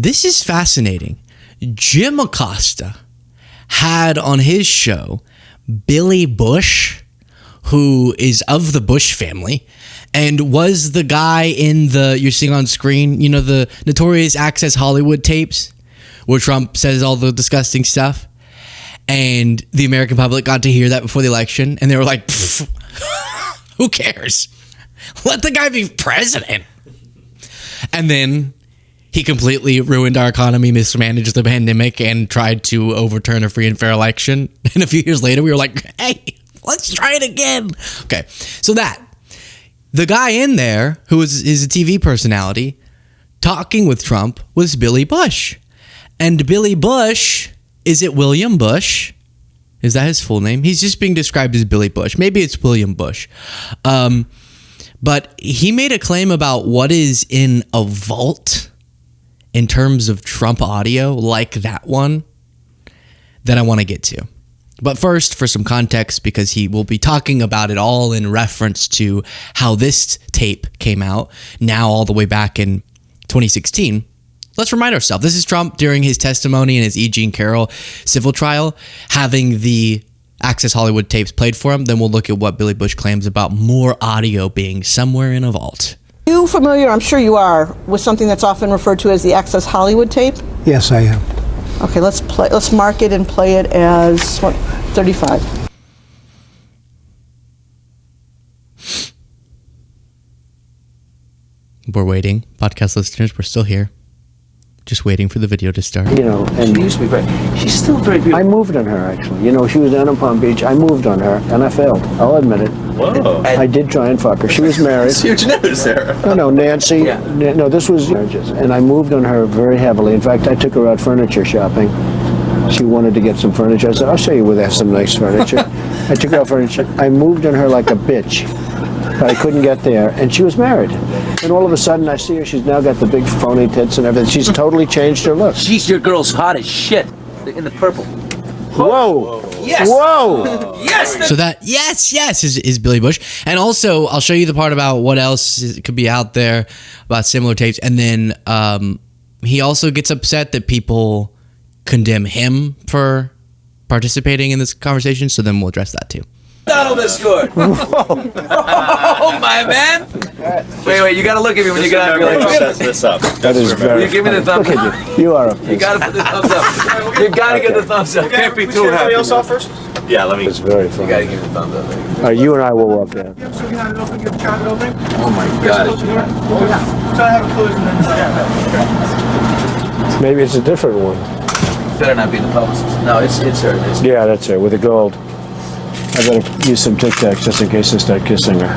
This is fascinating. Jim Acosta had on his show Billy Bush, who is of the Bush family and was the guy in you're seeing on screen, the notorious Access Hollywood tapes where Trump says all the disgusting stuff. And the American public got to hear that before the election. And they were like, who cares? Let the guy be president. And then he completely ruined our economy, mismanaged the pandemic, and tried to overturn a free and fair election. And a few years later, we were like, hey, let's try it again. Okay, so the guy in there, who is a TV personality, talking with Trump was Billy Bush. And Billy Bush, is it William Bush? Is that his full name? He's just being described as Billy Bush. Maybe it's William Bush. But he made a claim about what is in a vault in terms of Trump audio, like that one, that I want to get to. But first, for some context, because he will be talking about it all in reference to how this tape came out, now all the way back in 2016, let's remind ourselves, this is Trump during his testimony in his E. Jean Carroll civil trial, having the Access Hollywood tapes played for him. Then we'll look at what Billy Bush claims about more audio being somewhere in a vault. Are you familiar, I'm sure you are, with something that's often referred to as the Access Hollywood tape? Yes, I am. Okay, let's mark it and play it as, 35. We're waiting. Podcast listeners, we're still here. Just waiting for the video to start. And she used to be great. She's still very beautiful. I moved on her, actually. She was down in Palm Beach. I moved on her, and I failed. I'll admit it. Whoa. I did try and fuck her. She was married. That's huge news, Sarah. No, Nancy. Yeah. No, this was marriages. And I moved on her very heavily. In fact, I took her out furniture shopping. She wanted to get some furniture. I said, I'll show you where they have some nice furniture. I took her out furniture. I moved on her like a bitch. But I couldn't get there, and she was married. And all of a sudden, I see her. She's now got the big phony tits and everything. She's totally changed her look. She's your girl's hot as shit. In the purple. Whoa! Yes! Whoa! Yes! So that, yes, is Billy Bush. And also, I'll show you the part about what else could be out there about similar tapes. And then he also gets upset that people condemn him for participating in this conversation. So then we'll address that too. Donald has scored. Oh, my man. Wait, you got to look at me when you got to like, sets this up. That is very. you give me the thumbs Look up. at you. You are a. You got to put the thumbs up. You got to get the thumbs up. Can't be too happy. else off first? Yeah, let me. It's very You funny. got to give me the thumbs up. All right, you and I will walk down. Oh, my God. Maybe it's a different one. Better not be the publicist. No, it's her. Yeah, that's her with the gold. I better use some Tic Tacs just in case I start kissing her.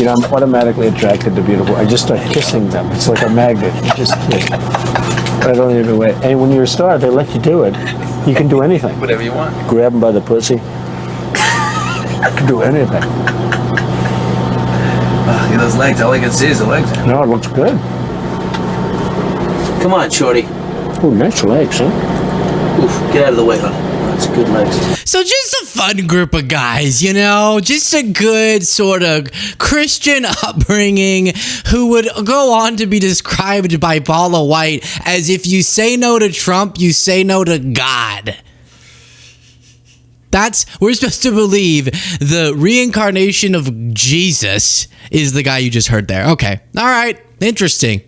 I'm automatically attracted to beautiful. I just start kissing them. It's like a magnet. You just kiss. I don't even wait. And when you're a star, they let you do it. You can do anything. Whatever you want. Grab them by the pussy. I can do anything. Look at those legs. All I can see is the legs. No, it looks good. Come on, shorty. Oh, nice legs, huh? Oof, get out of the way, honey. That's good legs. So just a fun group of guys, just a good sort of Christian upbringing who would go on to be described by Paula White as if you say no to Trump, you say no to God. We're supposed to believe the reincarnation of Jesus is the guy you just heard there. Okay. All right. Interesting.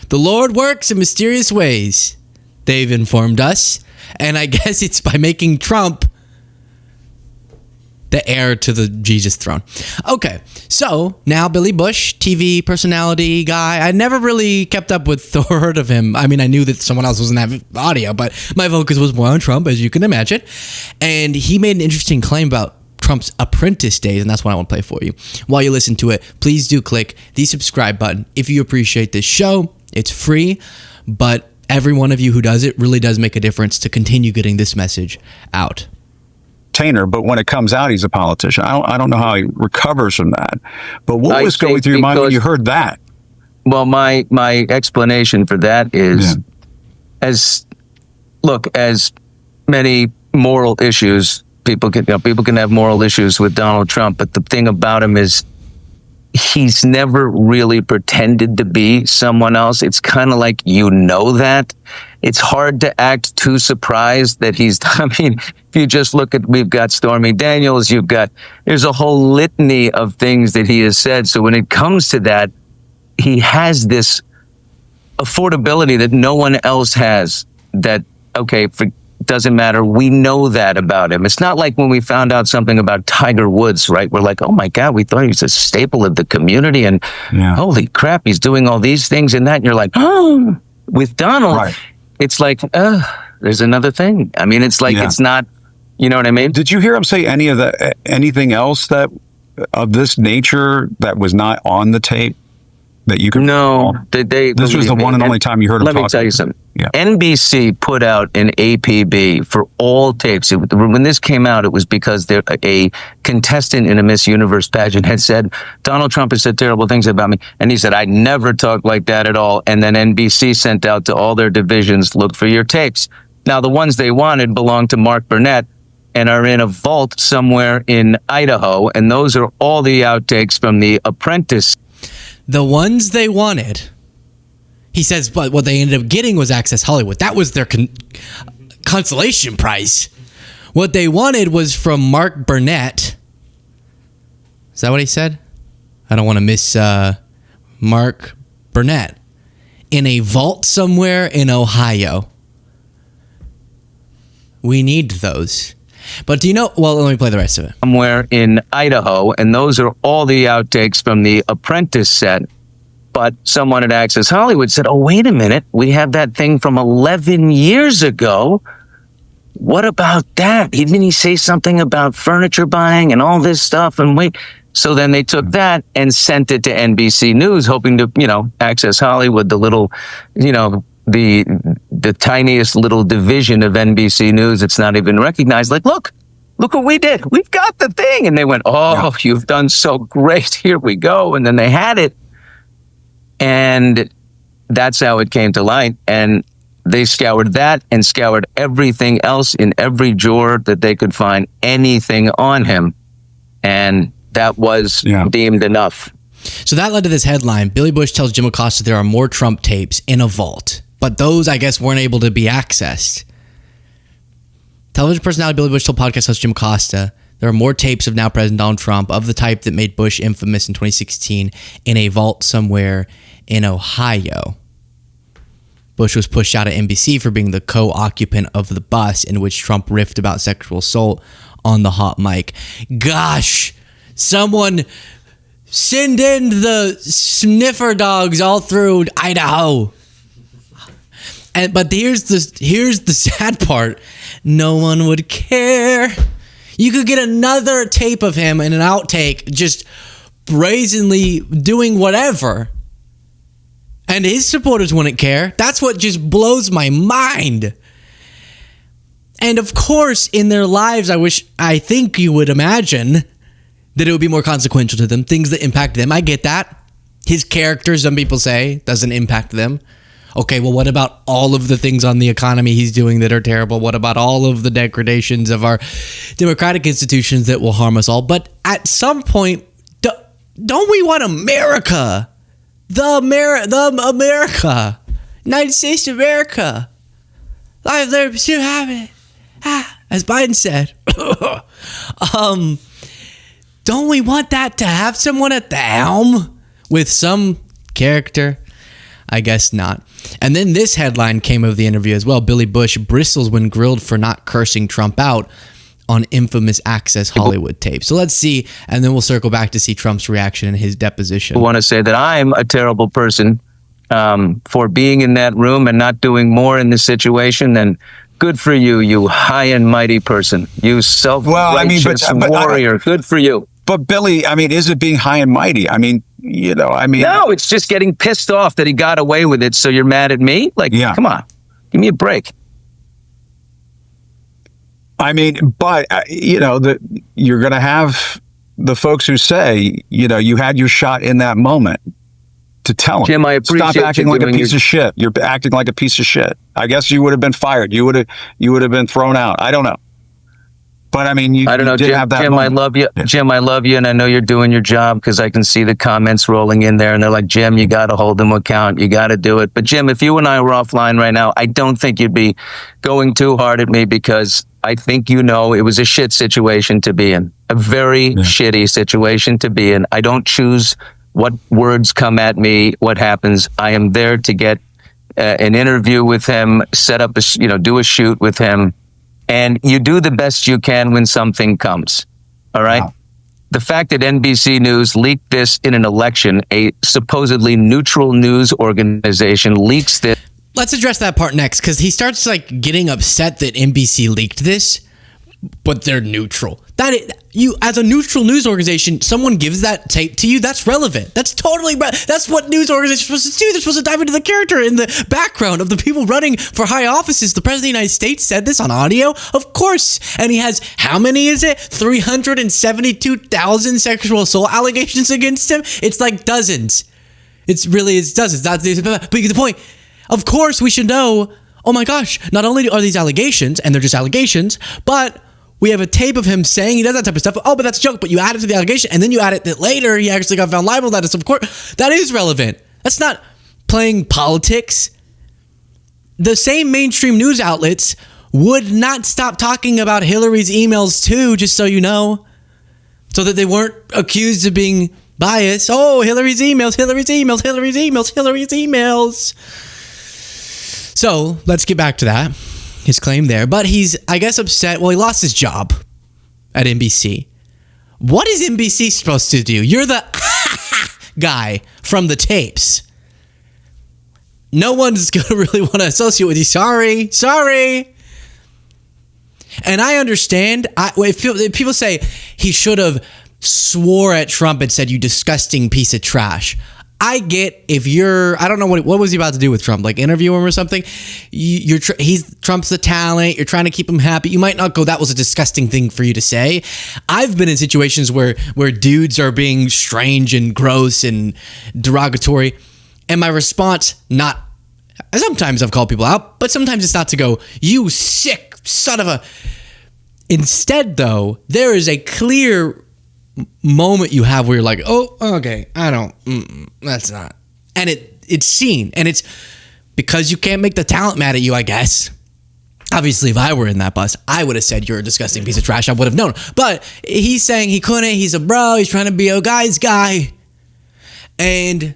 The Lord works in mysterious ways, they've informed us. And I guess it's by making Trump the heir to the Jesus throne. Okay, so now Billy Bush, TV personality guy. I never really kept up with or heard of him. I mean, I knew that someone else wasn't having audio, but my focus was more on Trump, as you can imagine. And he made an interesting claim about Trump's apprentice days, and that's what I want to play for you. While you listen to it, please do click the subscribe button. If you appreciate this show, it's free, but every one of you who does it really does make a difference to continue getting this message out. But when it comes out, he's a politician. I don't know how he recovers from that. What was going through your mind when you heard that? Well, my explanation for that is, as many moral issues, people can have moral issues with Donald Trump, but the thing about him is he's never really pretended to be someone else. It's kind of like, that. It's hard to act too surprised that I mean, if you just look at, we've got Stormy Daniels, there's a whole litany of things that he has said. So when it comes to that, he has this affordability that no one else has, that, okay, doesn't matter. We know that about him. It's not like when we found out something about Tiger Woods, right? We're like, oh my God, we thought he was a staple of the community, and holy crap, he's doing all these things and that. And you're like, oh, with Donald, Right. It's like, there's another thing. I mean, it's like, it's not, you know what I mean? Did you hear him say anything else that of this nature that was not on the tape that you could? No, this was the one and only time you heard him talk. Let me tell you something. Yeah. NBC put out an APB for all tapes. When this came out, it was because a contestant in a Miss Universe pageant had said, Donald Trump has said terrible things about me. And he said, I never talk like that at all. And then NBC sent out to all their divisions, look for your tapes. Now, the ones they wanted belonged to Mark Burnett and are in a vault somewhere in Idaho. And those are all the outtakes from The Apprentice. The ones they wanted, he says, but what they ended up getting was Access Hollywood. That was their consolation prize. What they wanted was from Mark Burnett. Is that what he said? I don't want to miss Mark Burnett. In a vault somewhere in Ohio. We need those. But do you know? Well, let me play the rest of it. Somewhere in Idaho, and those are all the outtakes from The Apprentice set. But someone at Access Hollywood said, oh, wait a minute. We have that thing from 11 years ago. What about that? Didn't he say something about furniture buying and all this stuff? And wait. So then they took that and sent it to NBC News, hoping to, Access Hollywood, the little, the tiniest little division of NBC News. It's not even recognized. Like, look what we did. We've got the thing. And they went, oh, you've done so great. Here we go. And then they had it. And that's how it came to light. And they scoured that and scoured everything else in every drawer that they could find anything on him. And that was deemed enough. So that led to this headline. Billy Bush tells Jim Acosta there are more Trump tapes in a vault. But those, I guess, weren't able to be accessed. Television personality Billy Bush told podcast host Jim Acosta there are more tapes of now President Donald Trump of the type that made Bush infamous in 2016 in a vault somewhere in Ohio. Bush was pushed out of NBC for being the co-occupant of the bus in which Trump riffed about sexual assault on the hot mic. Gosh, someone send in the sniffer dogs all through Idaho. But here's the sad part. No one would care. You could get another tape of him in an outtake just brazenly doing whatever. And his supporters wouldn't care. That's what just blows my mind. And of course, in their lives, I think you would imagine that it would be more consequential to them. Things that impact them. I get that. His character, some people say, doesn't impact them. Okay, well, what about all of the things on the economy he's doing that are terrible? What about all of the degradations of our democratic institutions that will harm us all? But at some point, don't we want America? The America. United States of America. Life, liberty, pursuit, happiness. As Biden said. Don't we want that to have someone at the helm with some character? I guess not. And then this headline came of the interview as well. Billy Bush bristles when grilled for not cursing Trump out on infamous Access Hollywood tape. So let's see, and then we'll circle back to see Trump's reaction in his deposition. I want to say that I'm a terrible person for being in that room and not doing more in this situation. Then good for you, you high and mighty person. You self-righteous warrior. Good for you. But Billy, is it being high and mighty? No, it's just getting pissed off that he got away with it. So you're mad at me? Come on, give me a break. But you're going to have the folks who say, you had your shot in that moment to tell him. Jim, I appreciate stop acting like a piece of shit. You're acting like a piece of shit. I guess you would have been fired. You would have been thrown out. I don't know. But I mean, I don't know, did Jim. have that Jim, moment. I love you. Yeah. Jim, I love you, and I know you're doing your job because I can see the comments rolling in there, and they're like, Jim, you got to hold them account. You got to do it. But Jim, if you and I were offline right now, I don't think you'd be going too hard at me because I think it was a shit situation to be in, a very shitty situation to be in. I don't choose what words come at me, what happens. I am there to get an interview with him, set up do a shoot with him. And you do the best you can when something comes. All right. Wow. The fact that NBC News leaked this in an election, a supposedly neutral news organization leaks this. Let's address that part next, because he starts like getting upset that NBC leaked this, but they're neutral. You, as a neutral news organization, someone gives that tape to you, that's relevant. That's totally that's what news organizations are supposed to do. They're supposed to dive into the character in the background of the people running for high offices. The President of the United States said this on audio, of course. And he has, how many is it? 372,000 sexual assault allegations against him? It's like dozens. It's dozens. But the point, of course, we should know, oh my gosh, not only are these allegations, and they're just allegations, but we have a tape of him saying he does that type of stuff. Oh, but that's a joke. But you add it to the allegation, and then you add it that later he actually got found liable. That is, of course, that is relevant. That's not playing politics. The same mainstream news outlets would not stop talking about Hillary's emails too, just so you know, so that they weren't accused of being biased. Oh, Hillary's emails, Hillary's emails, Hillary's emails, Hillary's emails. So let's get back to that. His claim there, but he's, I guess, upset. Well, he lost his job at NBC. What is NBC supposed to do? You're the guy from the tapes. No one's gonna really want to associate with you. Sorry. And I understand. If people say he should have swore at Trump and said, "You disgusting piece of trash." I get if you're, I don't know what was he about to do with Trump, like interview him or something. Trump's the talent. You're trying to keep him happy. You might not go, that was a disgusting thing for you to say. I've been in situations where dudes are being strange and gross and derogatory, and my response, sometimes I've called people out, but sometimes it's not to go, you sick son of a. Instead, though, there is a clear moment you have where you're like, oh, okay, that's not, and it's seen, and it's because you can't make the talent mad at you, I guess. Obviously, if I were in that bus, I would have said you're a disgusting piece of trash. I would have known, but he's saying he couldn't. He's a bro. He's trying to be a guy's guy, and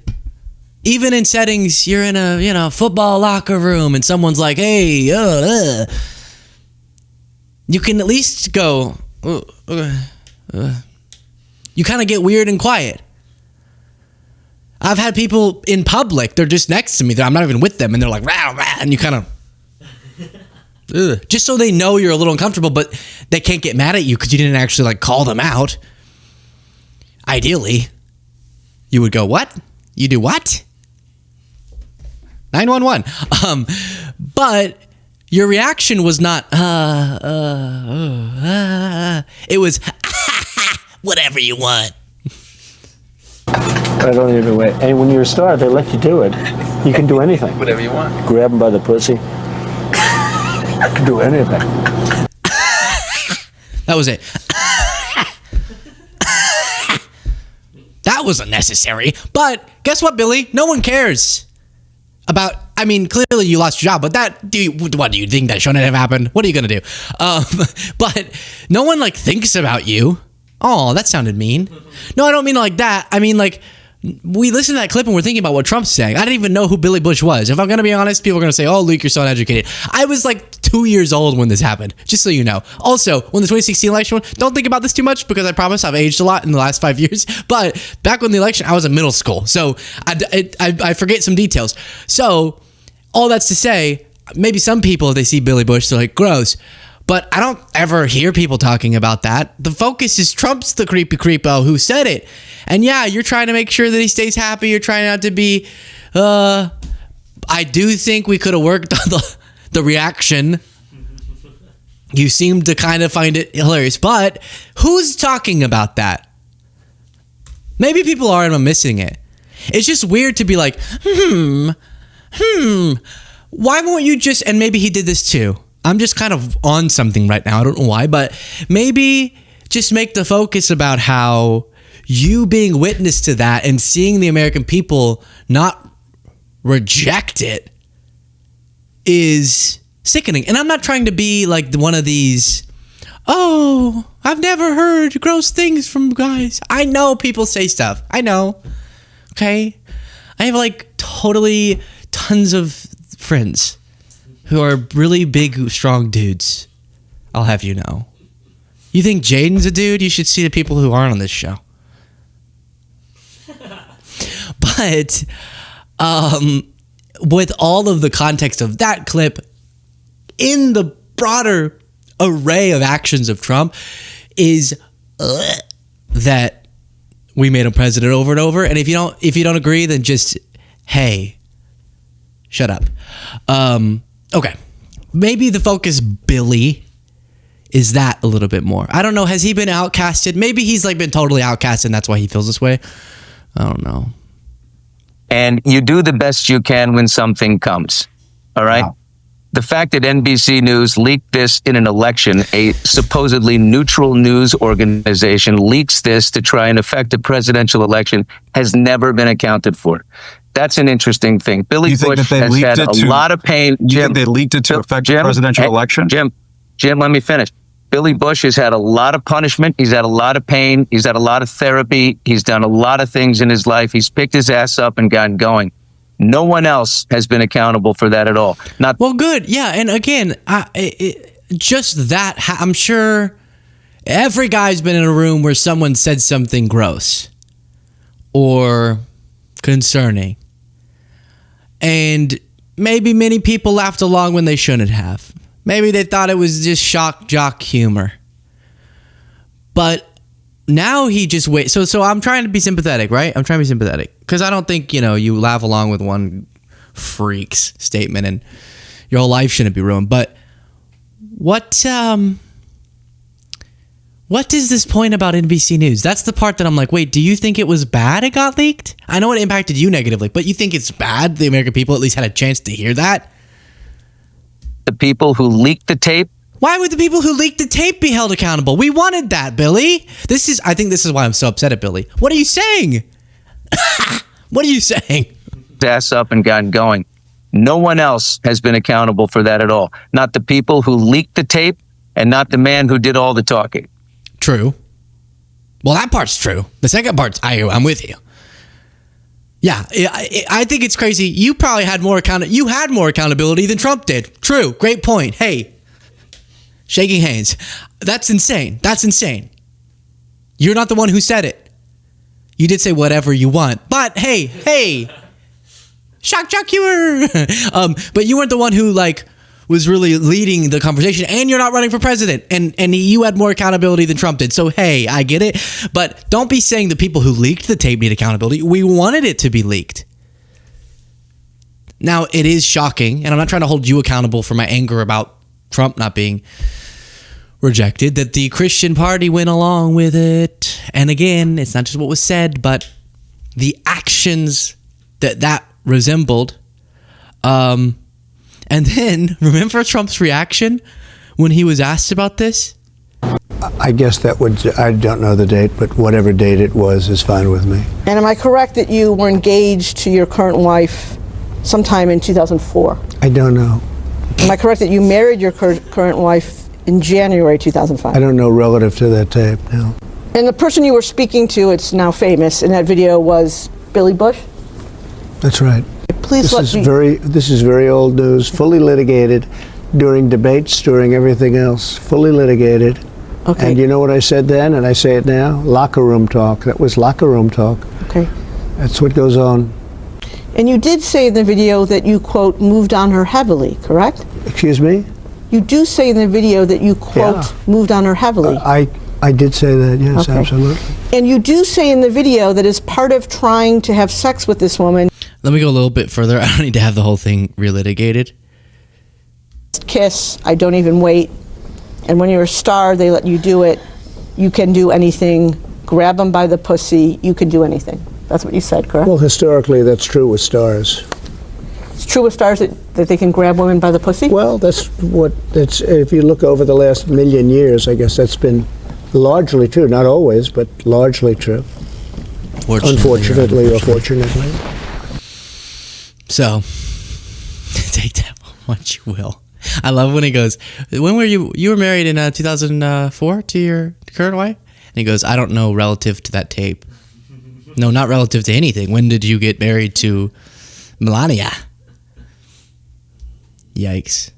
even in settings, you're in a football locker room, and someone's like, hey, you can at least go, you kind of get weird and quiet. I've had people in public, they're just next to me, I'm not even with them, and they're like, rah, rah, and you kind of, just so they know you're a little uncomfortable, but they can't get mad at you because you didn't actually like call them out. Ideally, you would go, what? You do what? 911. But your reaction was not, it was, whatever you want. I don't even wait. And when you're a star, they let you do it. You can do anything. Whatever you want. Grab them by the pussy. You can do anything. That was it. That was unnecessary. But guess what, Billy? No one cares about. I mean, clearly you lost your job, but do you think that shouldn't have happened? What are you gonna do? But no one like thinks about you. Oh, that sounded mean. No, I don't mean like that. I mean like, we listened to that clip and we're thinking about what Trump's saying. I didn't even know who Billy Bush was. If I'm going to be honest, people are going to say, oh, Luke, you're so uneducated. I was like 2 years old when this happened, just so you know. Also, when the 2016 election went, don't think about this too much because I promise I've aged a lot in the last 5 years. But back when the election, I was in middle school. So I forget some details. So all that's to say, maybe some people, if they see Billy Bush, they're like, gross. But I don't ever hear people talking about that. The focus is Trump's the creepy creepo who said it. And yeah, you're trying to make sure that he stays happy. You're trying not to be, I do think we could have worked on the reaction. You seem to kind of find it hilarious. But who's talking about that? Maybe people are and I'm missing it. It's just weird to be like, why won't you just, and maybe he did this too. I'm just kind of on something right now. I don't know why, but maybe just make the focus about how you being witness to that and seeing the American people not reject it is sickening. And I'm not trying to be like one of these, oh, I've never heard gross things from guys. I know people say stuff. I know. Okay. I have like totally tons of friends who are really big, strong dudes. I'll have you know. You think Jaden's a dude? You should see the people who aren't on this show. But with all of the context of that clip, in the broader array of actions of Trump, is that we made him president over and over. And if you don't agree, then just, hey, shut up. Okay. Maybe the focus, Billy, is that a little bit more. I don't know. Has he been outcasted? Maybe he's like been totally outcasted and that's why he feels this way. I don't know. And you do the best you can when something comes. All right? Wow. The fact that NBC News leaked this in an election, a supposedly neutral news organization leaks this to try and affect a presidential election, has never been accounted for. That's an interesting thing. Billy Bush has had a lot of pain. You think they leaked it to affect the presidential election? Jim, let me finish. Billy Bush has had a lot of punishment. He's had a lot of pain. He's had a lot of therapy. He's done a lot of things in his life. He's picked his ass up and gotten going. No one else has been accountable for that at all. Well, good. Yeah. And again, just that, I'm sure every guy's been in a room where someone said something gross or concerning. And maybe many people laughed along when they shouldn't have. Maybe they thought it was just shock jock humor. But now he just waits. So I'm trying to be sympathetic, right? I'm trying to be sympathetic. Because I don't think, you laugh along with one freak's statement and your whole life shouldn't be ruined. But what is this point about NBC News? That's the part that I'm like, wait, do you think it was bad it got leaked? I know it impacted you negatively, but you think it's bad the American people at least had a chance to hear that? The people who leaked the tape? Why would the people who leaked the tape be held accountable? We wanted that, Billy. I think this is why I'm so upset at Billy. What are you saying? What are you saying? Ass up and gotten going. No one else has been accountable for that at all. Not the people who leaked the tape and not the man who did all the talking. True. Well, that part's true. The second part's, I'm with you. Yeah, I think it's crazy. You probably had more accountability than Trump did. True. Great point. Hey, shaking hands. That's insane. You're not the one who said it. You did say whatever you want. But hey, shock jock humor. But you weren't the one who was really leading the conversation, and you're not running for president, and you had more accountability than Trump did. So hey, I get it, but don't be saying the people who leaked the tape need accountability. We wanted it to be leaked. Now, it is shocking, and I'm not trying to hold you accountable for my anger about Trump not being rejected, that the Christian party went along with it. And again, it's not just what was said, but the actions that resembled. And then, remember Trump's reaction when he was asked about this? I guess I don't know the date, but whatever date it was is fine with me. And am I correct that you were engaged to your current wife sometime in 2004? I don't know. Am I correct that you married your current wife in January 2005? I don't know relative to that tape, no. And the person you were speaking to, it's now famous, in that video was Billy Bush? That's right. Please this is very old news, fully litigated during debates, during everything else, fully litigated. Okay. And you know what I said then, and I say it now? Locker room talk. That was locker room talk. Okay. That's what goes on. And you did say in the video that you, quote, moved on her heavily, correct? Excuse me? You do say in the video that you, quote, moved on her heavily. I did say that, yes, okay. Absolutely. And you do say in the video that as part of trying to have sex with this woman... Let me go a little bit further. I don't need to have the whole thing relitigated. Kiss, I don't even wait. And when you're a star, they let you do it. You can do anything. Grab them by the pussy. You can do anything. That's what you said, correct? Well, historically, that's true with stars. It's true with stars that they can grab women by the pussy? Well, that's if you look over the last million years, I guess that's been largely true. Not always, but largely true. Unfortunately or fortunately. So, take that what you will. I love when he goes, when were you were married in 2004 to your current wife? And he goes, I don't know relative to that tape. No, not relative to anything. When did you get married to Melania? Yikes.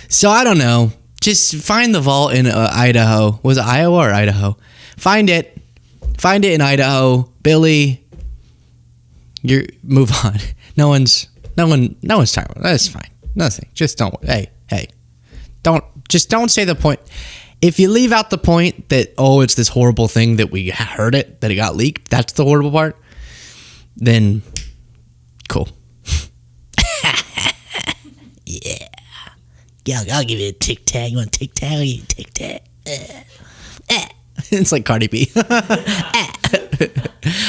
So I don't know. Just find the vault in Idaho. Was it Iowa or Idaho? Find it. Find it in Idaho. Billy, move on. No one's talking about it. That's fine. Nothing. Just don't. Hey. Don't say the point. If you leave out the point that, oh, it's this horrible thing that we heard that it got leaked, that's the horrible part, then cool. Yeah, I'll give you a tic tac. You want tic tac? I'll give you a tic tac. It's like Cardi B.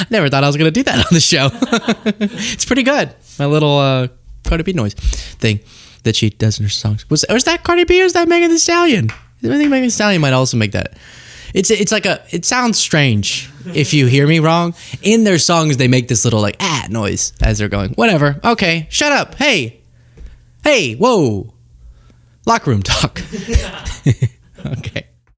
Never thought I was going to do that on the show. It's pretty good. My little Cardi B noise thing that she does in her songs. Was that Cardi B or is that Megan Thee Stallion? I think Megan Thee Stallion might also make that. It's like it sounds strange if you hear me wrong. In their songs, they make this little like noise as they're going. Whatever. Okay, shut up. Hey, whoa. Locker room talk. Okay.